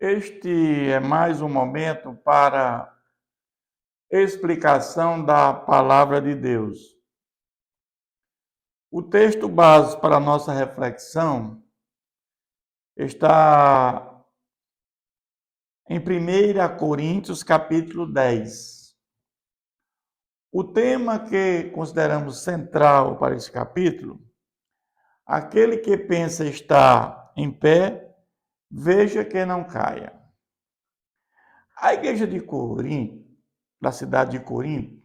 Este é mais um momento para explicação da palavra de Deus. O texto base para a nossa reflexão está em 1 Coríntios, capítulo 10. O tema que consideramos central para esse capítulo, aquele que pensa estar em pé, veja que não caia. A igreja de Corinto, da cidade de Corinto,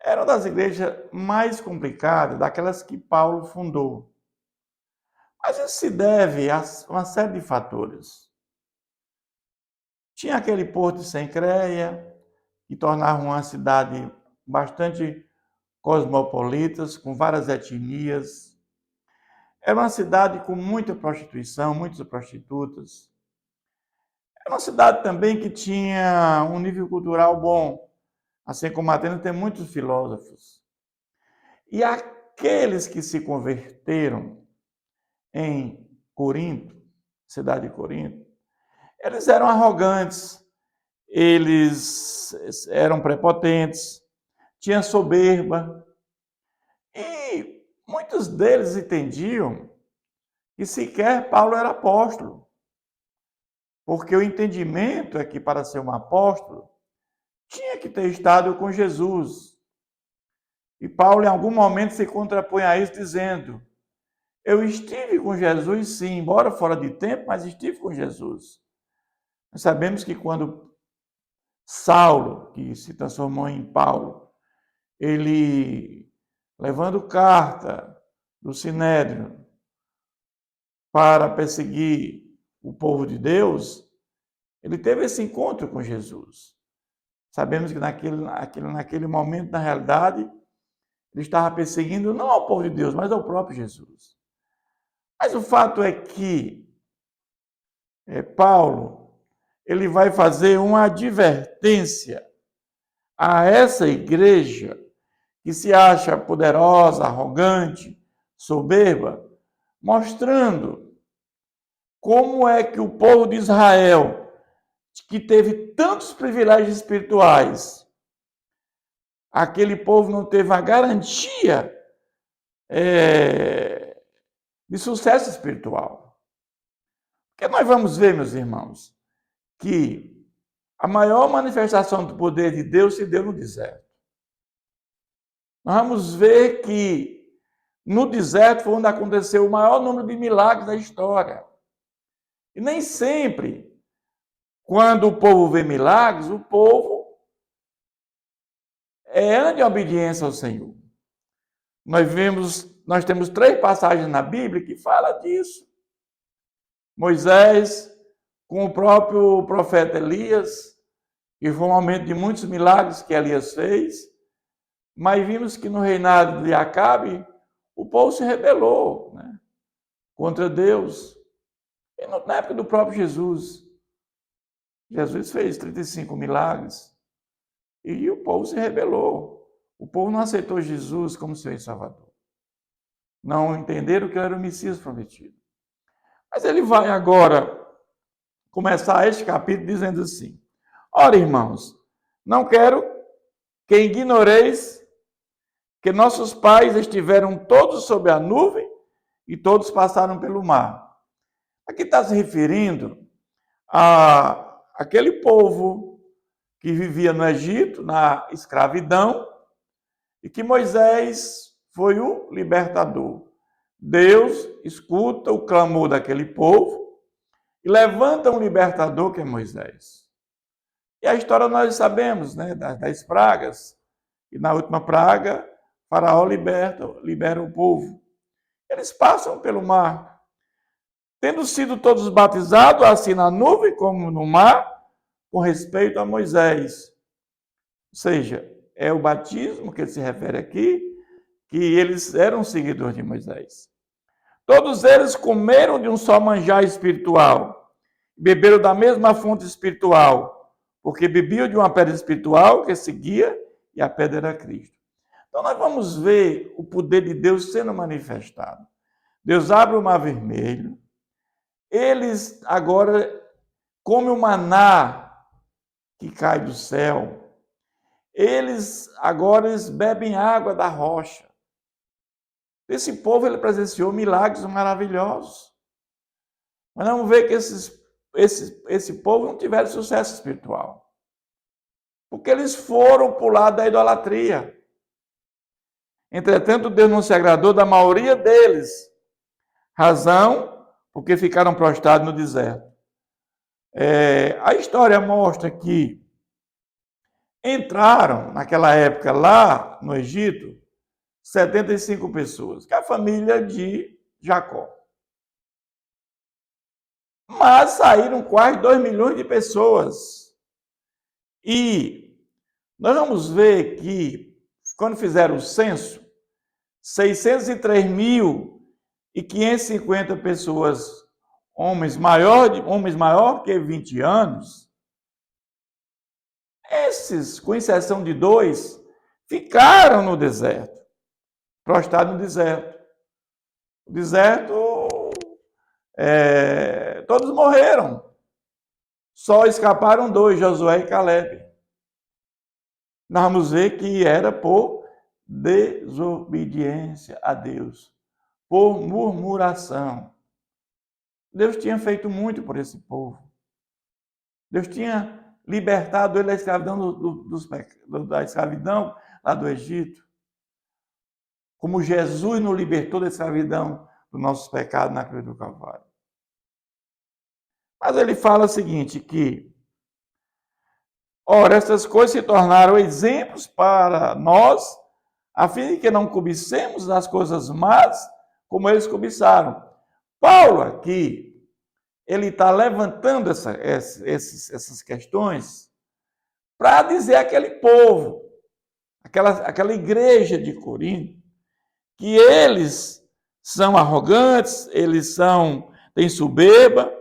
era uma das igrejas mais complicadas, daquelas que Paulo fundou. Mas isso se deve a uma série de fatores. Tinha aquele porto de Cencreia, que tornava uma cidade bastante cosmopolita, com várias etnias. Era uma cidade com muita prostituição, muitas prostitutas. Era uma cidade também que tinha um nível cultural bom, assim como Atenas tem muitos filósofos. E aqueles que se converteram em Corinto, cidade de Corinto, eles eram arrogantes, eles eram prepotentes, tinham soberba, e muitos deles entendiam que sequer Paulo era apóstolo, porque o entendimento é que para ser um apóstolo tinha que ter estado com Jesus. E Paulo em algum momento se contrapõe a isso dizendo: eu estive com Jesus, sim, embora fora de tempo, mas estive com Jesus. Nós sabemos que quando Saulo, que se transformou em Paulo, ele, levando carta do Sinédrio para perseguir o povo de Deus, ele teve esse encontro com Jesus. Sabemos que naquele momento, na realidade, ele estava perseguindo não ao povo de Deus, mas ao próprio Jesus. Mas o fato é que Paulo, ele vai fazer uma advertência a essa igreja que se acha poderosa, arrogante, soberba, mostrando como é que o povo de Israel, que teve tantos privilégios espirituais, aquele povo não teve a garantia de sucesso espiritual. Porque nós vamos ver, meus irmãos, que a maior manifestação do poder de Deus se deu no deserto. Nós vamos ver que no deserto foi onde aconteceu o maior número de milagres da história. E nem sempre, quando o povo vê milagres, o povo anda em obediência ao Senhor. Nós temos 3 passagens na Bíblia que falam disso. Moisés, com o próprio profeta Elias, que foi um momento de muitos milagres que Elias fez, mas vimos que no reinado de Acabe, o povo se rebelou, né, contra Deus. E na época do próprio Jesus, Jesus fez 35 milagres e o povo se rebelou. O povo não aceitou Jesus como Senhor e Salvador. Não entenderam que ele era o Messias prometido. Mas ele vai agora começar este capítulo dizendo assim: ora, irmãos, não quero que ignoreis que nossos pais estiveram todos sob a nuvem e todos passaram pelo mar. Aqui está se referindo a aquele povo que vivia no Egito, na escravidão, e que Moisés foi o libertador. Deus escuta o clamor daquele povo e levanta um libertador que é Moisés. E a história nós sabemos, né, das pragas. E na última praga, Faraó libera o povo. Eles passam pelo mar. Tendo sido todos batizados, assim na nuvem como no mar, com respeito a Moisés. Ou seja, é o batismo que ele se refere aqui, que eles eram seguidores de Moisés. Todos eles comeram de um só manjar espiritual, beberam da mesma fonte espiritual, porque bebiam de uma pedra espiritual que seguia, e a pedra era Cristo. Então nós vamos ver o poder de Deus sendo manifestado. Deus abre o mar vermelho, eles agora come o maná que cai do céu. Agora eles bebem água da rocha. Esse povo ele presenciou milagres maravilhosos. Mas vamos ver que esse povo não tiveram sucesso espiritual. Porque eles foram para o lado da idolatria. Entretanto, Deus não se agradou da maioria deles. Razão, porque ficaram prostrados no deserto. A história mostra que entraram, naquela época, lá no Egito, 75 pessoas, que é a família de Jacó. Mas saíram quase 2 milhões de pessoas. E nós vamos ver que, quando fizeram o censo, 603.550 pessoas, homens maior que 20 anos, esses, com exceção de 2, ficaram no deserto, prostrados no deserto. O deserto, todos morreram. Só escaparam 2, Josué e Caleb. Nós vamos ver que era por desobediência a Deus, por murmuração. Deus tinha feito muito por esse povo. Deus tinha libertado ele da escravidão, da escravidão lá do Egito. Como Jesus nos libertou da escravidão dos nossos pecados na cruz do Calvário. Mas ele fala o seguinte, que ora, essas coisas se tornaram exemplos para nós, a fim de que não cobicemos as coisas más, como eles cobiçaram. Paulo aqui, ele está levantando essas questões para dizer àquele povo, aquela igreja de Corinto, que eles são arrogantes, eles têm soberba,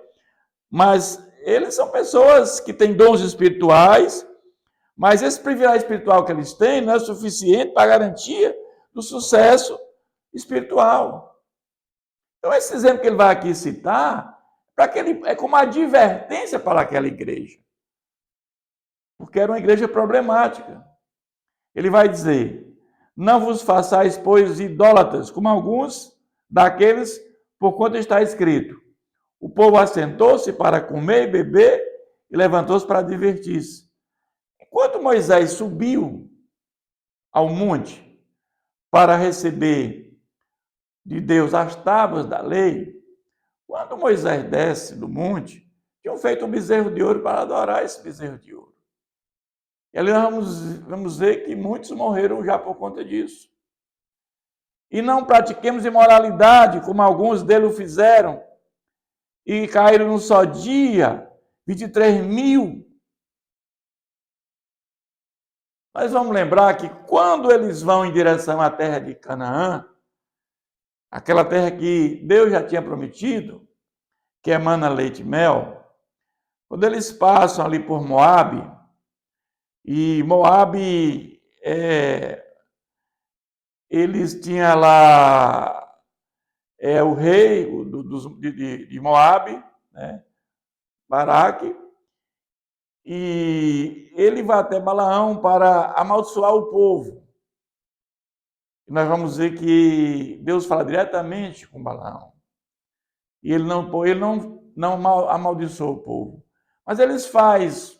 mas eles são pessoas que têm dons espirituais, mas esse privilégio espiritual que eles têm não é suficiente para a garantia do sucesso espiritual. Então, esse exemplo que ele vai aqui citar, é como uma advertência para aquela igreja. Porque era uma igreja problemática. Ele vai dizer, não vos façais, pois, idólatras, como alguns daqueles, por quanto está escrito. O povo assentou-se para comer e beber e levantou-se para divertir-se. Enquanto Moisés subiu ao monte para receber de Deus as tábuas da lei, quando Moisés desce do monte, tinham feito um bezerro de ouro para adorar esse bezerro de ouro. E ali nós vamos ver que muitos morreram já por conta disso. E não pratiquemos imoralidade, como alguns deles o fizeram, e caíram num só dia 23.000. Mas vamos lembrar que quando eles vão em direção à terra de Canaã, aquela terra que Deus já tinha prometido, que emana leite e mel, quando eles passam ali por Moabe, e Moabe, eles tinham lá o rei de Moabe, né, Baraque, e ele vai até Balaão para amaldiçoar o povo. E nós vamos ver que Deus fala diretamente com Balaão. E ele não amaldiçoa o povo. Mas eles fazem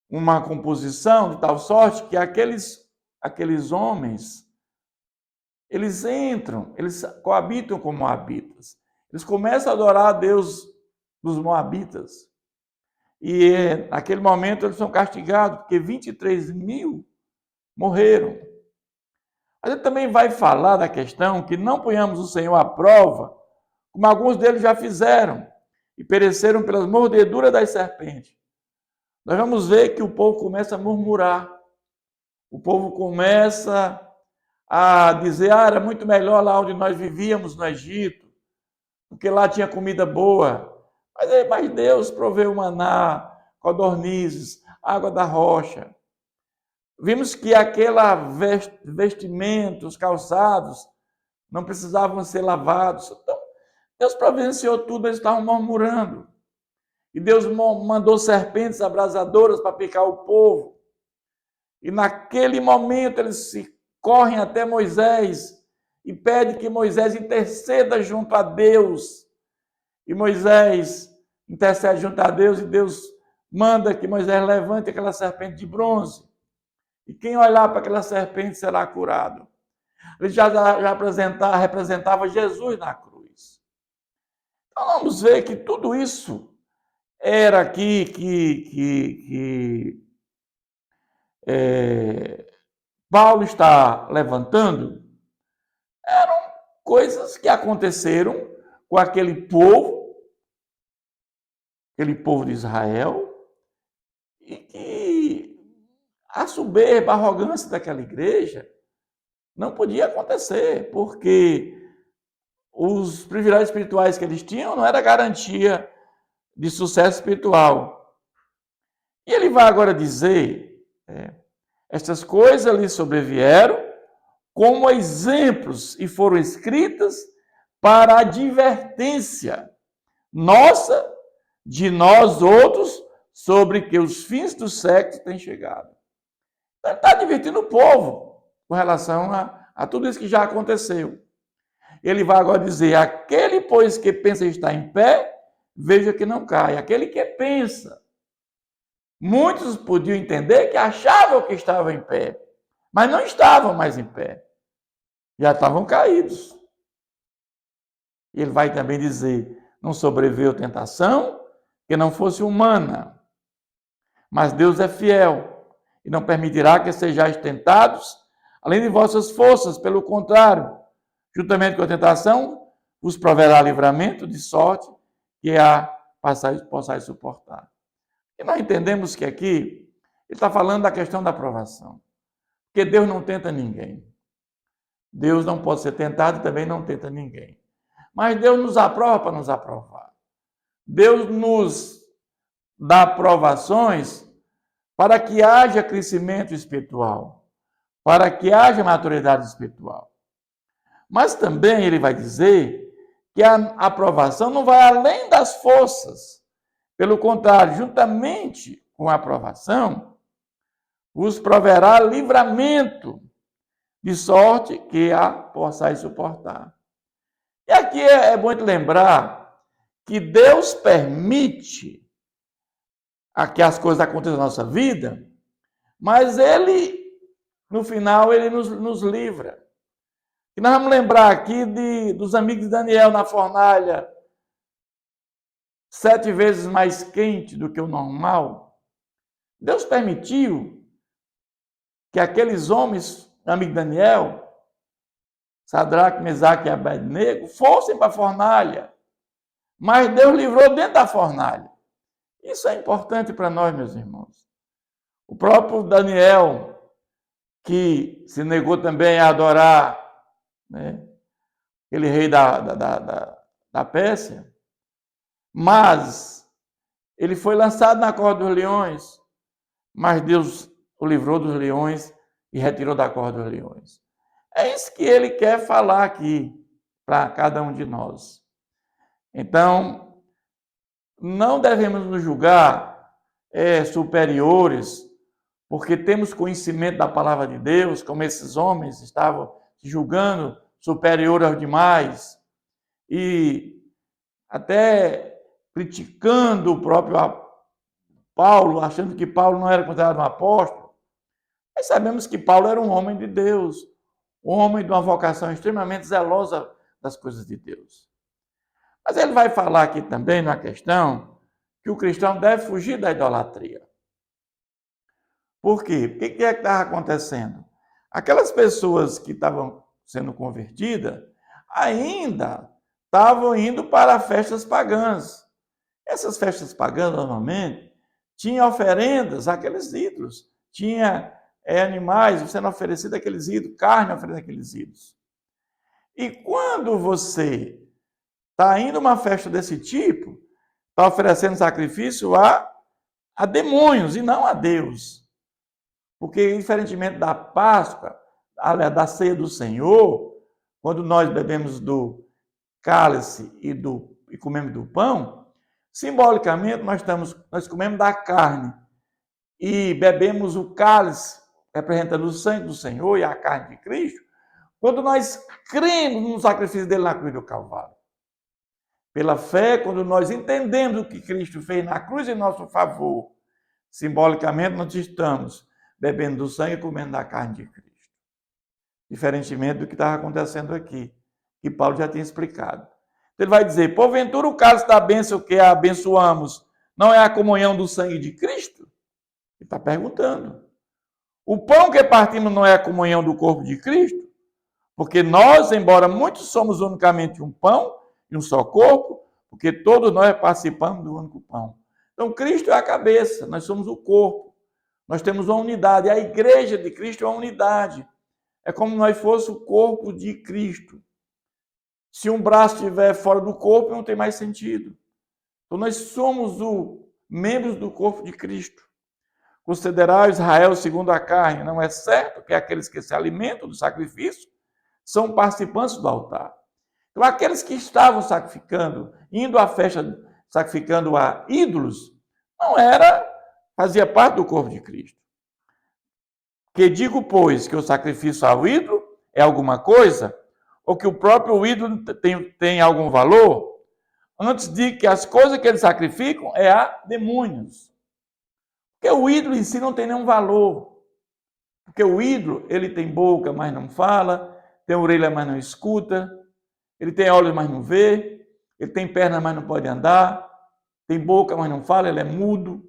uma composição de tal sorte que aqueles homens, eles entram, eles coabitam com moabitas. Eles começam a adorar a Deus dos moabitas. E naquele momento eles são castigados, porque 23.000 morreram. Mas ele também vai falar da questão que não ponhamos o Senhor à prova, como alguns deles já fizeram, e pereceram pelas mordeduras das serpentes. Nós vamos ver que o povo começa a murmurar. O povo começa a dizer, era muito melhor lá onde nós vivíamos, no Egito, porque lá tinha comida boa. Mas Deus proveu maná, codornizes, água da rocha. Vimos que aquela vestimenta, os calçados, não precisavam ser lavados. Então, Deus providenciou tudo, eles estavam murmurando. E Deus mandou serpentes abrasadoras para picar o povo. E naquele momento eles se correm até Moisés e pedem que Moisés interceda junto a Deus. E Moisés intercede junto a Deus e Deus manda que Moisés levante aquela serpente de bronze. E quem olhar para aquela serpente será curado. Ele já representava Jesus na cruz. Então vamos ver que tudo isso era aqui que Paulo está levantando, eram coisas que aconteceram com aquele povo de Israel, e que a soberba, a arrogância daquela igreja não podia acontecer, porque os privilégios espirituais que eles tinham não era garantia de sucesso espiritual. E ele vai agora dizer, estas coisas lhe sobrevieram como exemplos e foram escritas para advertência nossa, de nós outros, sobre que os fins dos séculos têm chegado. Então, ele está advertindo o povo com relação a tudo isso que já aconteceu. Ele vai agora dizer, aquele, pois, que pensa estar em pé, veja que não cai. Aquele que pensa. Muitos podiam entender que achavam que estavam em pé, mas não estavam mais em pé. Já estavam caídos. Ele vai também dizer, não sobreveio tentação que não fosse humana, mas Deus é fiel e não permitirá que sejais tentados além de vossas forças. Pelo contrário, juntamente com a tentação, vos proverá livramento, de sorte que possais suportar. E nós entendemos que aqui ele está falando da questão da provação. Porque Deus não tenta ninguém. Deus não pode ser tentado e também não tenta ninguém. Mas Deus nos aprova para nos aprovar. Deus nos dá provações para que haja crescimento espiritual, para que haja maturidade espiritual. Mas também ele vai dizer que a aprovação não vai além das forças. Pelo contrário, juntamente com a aprovação, vos proverá livramento, de sorte que a possais suportar. E aqui é bom te lembrar que Deus permite que as coisas aconteçam na nossa vida, mas Ele, no final, Ele nos livra. E nós vamos lembrar aqui dos amigos de Daniel na fornalha, 7 vezes mais quente do que o normal. Deus permitiu que aqueles homens, amigo de Daniel, Sadraque, Mesaque e Abednego, fossem para a fornalha. Mas Deus livrou dentro da fornalha. Isso é importante para nós, meus irmãos. O próprio Daniel, que se negou também a adorar, né, aquele rei da Pérsia, mas ele foi lançado na corda dos leões, mas Deus o livrou dos leões e retirou da corda dos leões. É isso que ele quer falar aqui para cada um de nós. Então, não devemos nos julgar superiores, porque temos conhecimento da palavra de Deus, como esses homens estavam se julgando superior aos demais, e até criticando o próprio Paulo, achando que Paulo não era considerado um apóstolo. Mas sabemos que Paulo era um homem de Deus, um homem de uma vocação extremamente zelosa das coisas de Deus. Mas ele vai falar aqui também na questão que o cristão deve fugir da idolatria. Por quê? O que é que estava acontecendo? Aquelas pessoas que estavam sendo convertidas ainda estavam indo para festas pagãs. Essas festas pagãs, normalmente, tinham oferendas àqueles ídolos. Tinha animais sendo oferecidos àqueles ídolos, carne oferecida àqueles ídolos. E quando você está indo a uma festa desse tipo, está oferecendo sacrifício a demônios e não a Deus. Porque, diferentemente da Páscoa, da ceia do Senhor, quando nós bebemos do cálice e comemos do pão, Simbolicamente, nós comemos da carne e bebemos o cálice, representando o sangue do Senhor e a carne de Cristo, quando nós cremos no sacrifício dele na cruz do Calvário. Pela fé, quando nós entendemos o que Cristo fez na cruz em nosso favor, simbolicamente nós estamos bebendo do sangue e comendo da carne de Cristo. Diferentemente do que estava acontecendo aqui, que Paulo já tinha explicado. Ele vai dizer, porventura o cálice da bênção que abençoamos não é a comunhão do sangue de Cristo? Ele está perguntando. O pão que partimos não é a comunhão do corpo de Cristo? Porque nós, embora muitos somos unicamente um pão e um só corpo, porque todos nós participamos do único pão. Então, Cristo é a cabeça, nós somos o corpo. Nós temos uma unidade. A igreja de Cristo é uma unidade. É como nós fôssemos o corpo de Cristo. Se um braço estiver fora do corpo, não tem mais sentido. Então, nós somos membros do corpo de Cristo. Considerar Israel segundo a carne, não é certo que aqueles que se alimentam do sacrifício são participantes do altar. Então, aqueles que estavam sacrificando, indo à festa, sacrificando a ídolos, fazia parte do corpo de Cristo. Que digo, pois, que o sacrifício ao ídolo é alguma coisa, ou que o próprio ídolo tem algum valor, antes de que as coisas que eles sacrificam é a demônios. Porque o ídolo em si não tem nenhum valor. Porque o ídolo, ele tem boca, mas não fala, tem orelha, mas não escuta, ele tem olhos, mas não vê, ele tem perna, mas não pode andar, tem boca, mas não fala, ele é mudo.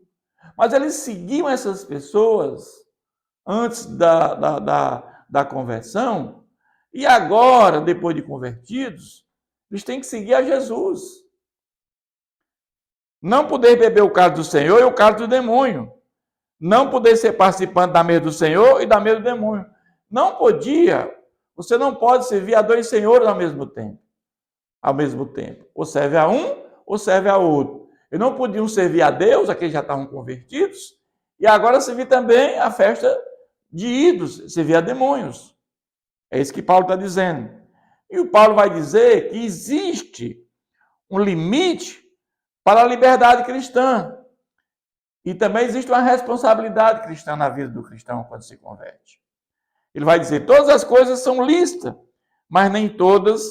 Mas eles seguiam essas pessoas antes da conversão, e agora, depois de convertidos, eles têm que seguir a Jesus. Não poder beber o cálice do Senhor e o cálice do demônio. Não poder ser participante da mesa do Senhor e da mesa do demônio. Não podia. Você não pode servir a dois senhores ao mesmo tempo. Ou serve a um, ou serve a outro. Eles não podiam servir a Deus, aqueles já estavam convertidos, e agora servir também a festa de ídolos, servir a demônios. É isso que Paulo está dizendo. E o Paulo vai dizer que existe um limite para a liberdade cristã. E também existe uma responsabilidade cristã na vida do cristão quando se converte. Ele vai dizer, todas as coisas são lícitas, mas nem todas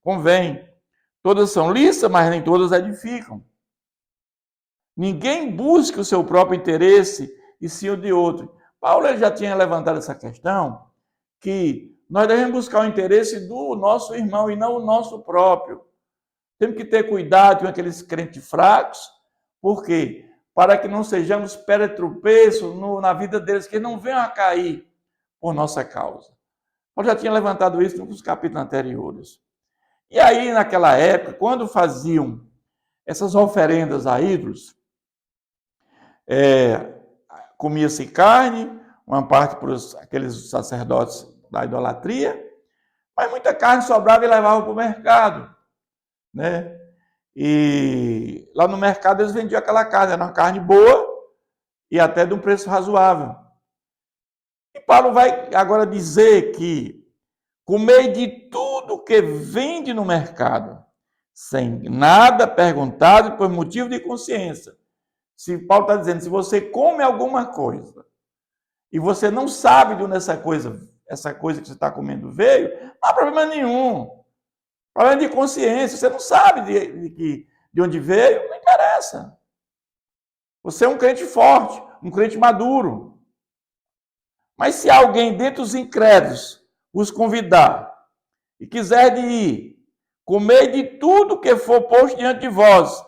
convêm. Todas são lícitas, mas nem todas edificam. Ninguém busca o seu próprio interesse e sim o de outro. Paulo já tinha levantado essa questão, que nós devemos buscar o interesse do nosso irmão e não o nosso próprio. Temos que ter cuidado com aqueles crentes fracos, porque para que não sejamos pedra-tropeço na vida deles, que não venham a cair por nossa causa. Paulo já tinha levantado isso nos capítulos anteriores. E aí, naquela época, quando faziam essas oferendas a ídolos, comia-se carne, uma parte para aqueles sacerdotes da idolatria, mas muita carne sobrava e levava para o mercado, né? E lá no mercado eles vendiam aquela carne, era uma carne boa e até de um preço razoável. E Paulo vai agora dizer que comer de tudo que vende no mercado, sem nada perguntado por motivo de consciência. Se Paulo está dizendo, se você come alguma coisa e você não sabe de onde essa coisa que você está comendo veio, não há problema nenhum. Problema de consciência, você não sabe de onde veio, não interessa. Você é um crente forte, um crente maduro. Mas se alguém dentre os incrédulos os convidar e quiser de ir, comer de tudo que for posto diante de vós,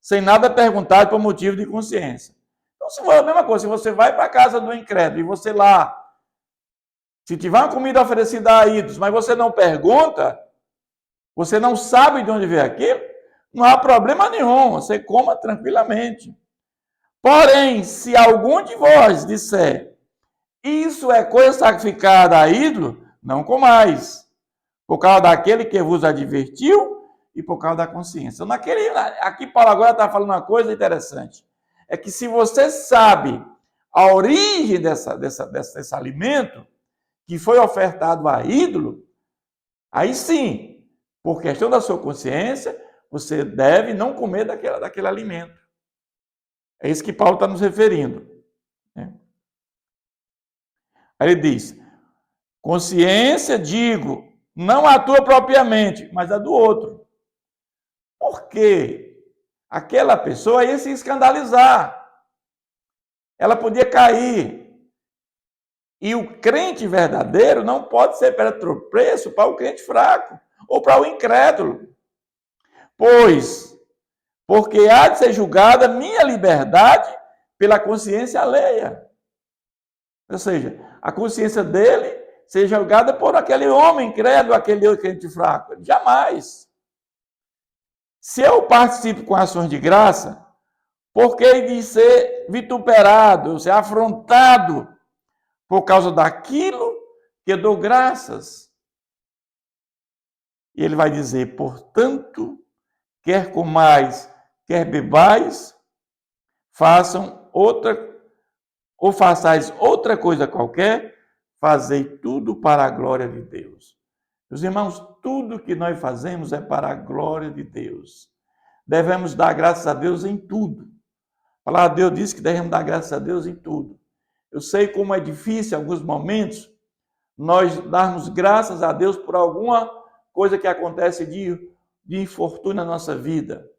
sem nada perguntado por motivo de consciência. Então, se for a mesma coisa, se você vai para a casa do incrédulo e você lá, se tiver uma comida oferecida a ídolos, mas você não pergunta, você não sabe de onde veio aquilo, não há problema nenhum, você coma tranquilamente. Porém, se algum de vós disser, isso é coisa sacrificada a ídolo, não comais, por causa daquele que vos advertiu e por causa da consciência. Aqui Paulo agora está falando uma coisa interessante, é que se você sabe a origem desse alimento que foi ofertado a ídolo, aí sim, por questão da sua consciência, você deve não comer daquele alimento. É isso que Paulo está nos referindo, né? Aí ele diz, consciência, digo, não a tua propriamente, mas a do outro. Porque aquela pessoa ia se escandalizar. Ela podia cair. E o crente verdadeiro não pode ser para tropeço para o crente fraco ou para o incrédulo. Porque há de ser julgada minha liberdade pela consciência alheia. Ou seja, a consciência dele seja julgada por aquele homem incrédulo, aquele crente fraco. Jamais. Se eu participo com ações de graça, por que de ser vituperado, ser afrontado por causa daquilo que eu dou graças? E ele vai dizer, portanto, quer comais, quer bebais, façais outra coisa qualquer, fazei tudo para a glória de Deus. Meus irmãos, tudo que nós fazemos é para a glória de Deus. Devemos dar graças a Deus em tudo. A palavra de Deus diz que devemos dar graças a Deus em tudo. Eu sei como é difícil em alguns momentos nós darmos graças a Deus por alguma coisa que acontece de infortúnio na nossa vida.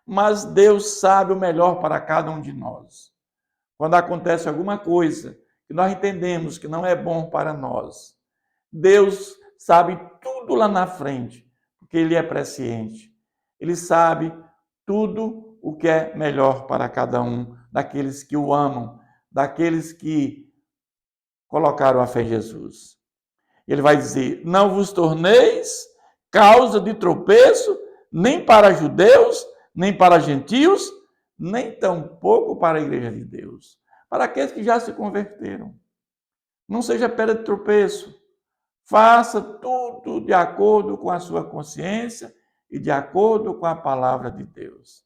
Mas Deus sabe o melhor para cada um de nós. Quando acontece alguma coisa que nós entendemos que não é bom para nós, Deus sabe tudo lá na frente, porque Ele é presciente. Ele sabe tudo o que é melhor para cada um daqueles que o amam, daqueles que colocaram a fé em Jesus. Ele vai dizer, não vos torneis causa de tropeço, nem para judeus, nem para gentios, nem tampouco para a igreja de Deus. Para aqueles que já se converteram. Não seja pedra de tropeço. Faça tudo de acordo com a sua consciência e de acordo com a palavra de Deus.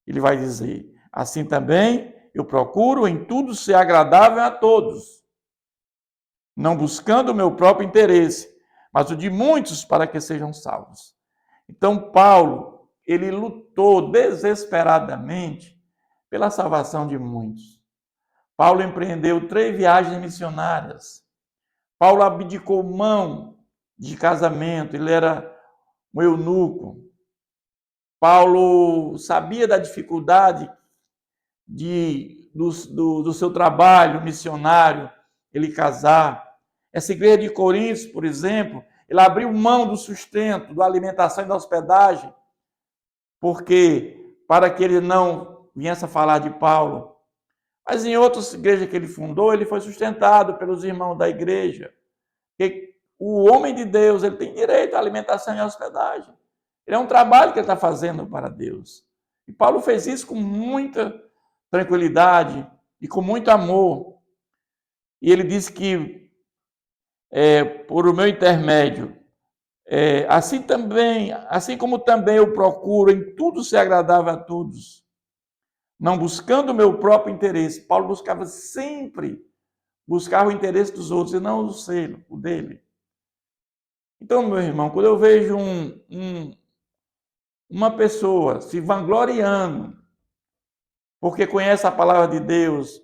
Ele vai dizer, assim também eu procuro em tudo ser agradável a todos, não buscando o meu próprio interesse, mas o de muitos para que sejam salvos. Então Paulo, ele lutou desesperadamente pela salvação de muitos. Paulo empreendeu 3 viagens missionárias. Paulo abdicou mão de casamento, ele era um eunuco. Paulo sabia da dificuldade do seu trabalho missionário, ele casar. Essa igreja de Coríntios, por exemplo, ele abriu mão do sustento, da alimentação e da hospedagem, porque para que ele não viesse a falar de Paulo. Mas em outras igrejas que ele fundou, ele foi sustentado pelos irmãos da igreja. Porque o homem de Deus, ele tem direito à alimentação e à hospedagem. Ele é um trabalho que ele está fazendo para Deus. E Paulo fez isso com muita tranquilidade e com muito amor. E ele disse que, por o meu intermédio, assim como também eu procuro em tudo ser agradável a todos, não buscando o meu próprio interesse. Paulo buscava sempre o interesse dos outros e não o dele. Então, meu irmão, quando eu vejo uma pessoa se vangloriando porque conhece a palavra de Deus,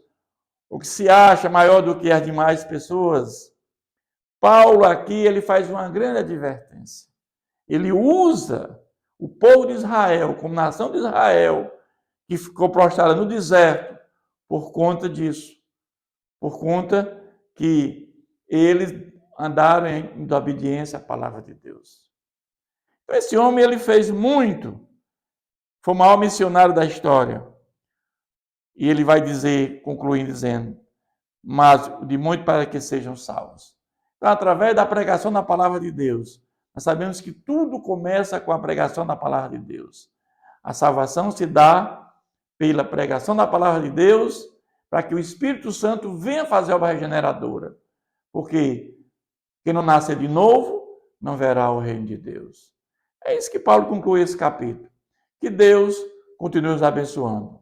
ou que se acha maior do que as demais pessoas, Paulo aqui ele faz uma grande advertência. Ele usa o povo de Israel, como nação de Israel, que ficou prostrada no deserto por conta disso, por conta que eles andaram em obediência à palavra de Deus. Então, esse homem ele fez muito, foi o maior missionário da história. E ele vai dizer, concluindo dizendo, mas de muito para que sejam salvos. Então, através da pregação da palavra de Deus, nós sabemos que tudo começa com a pregação da palavra de Deus. A salvação se dá pela pregação da palavra de Deus, para que o Espírito Santo venha fazer a obra regeneradora. Porque quem não nascer de novo, não verá o reino de Deus. É isso que Paulo conclui esse capítulo. Que Deus continue nos abençoando.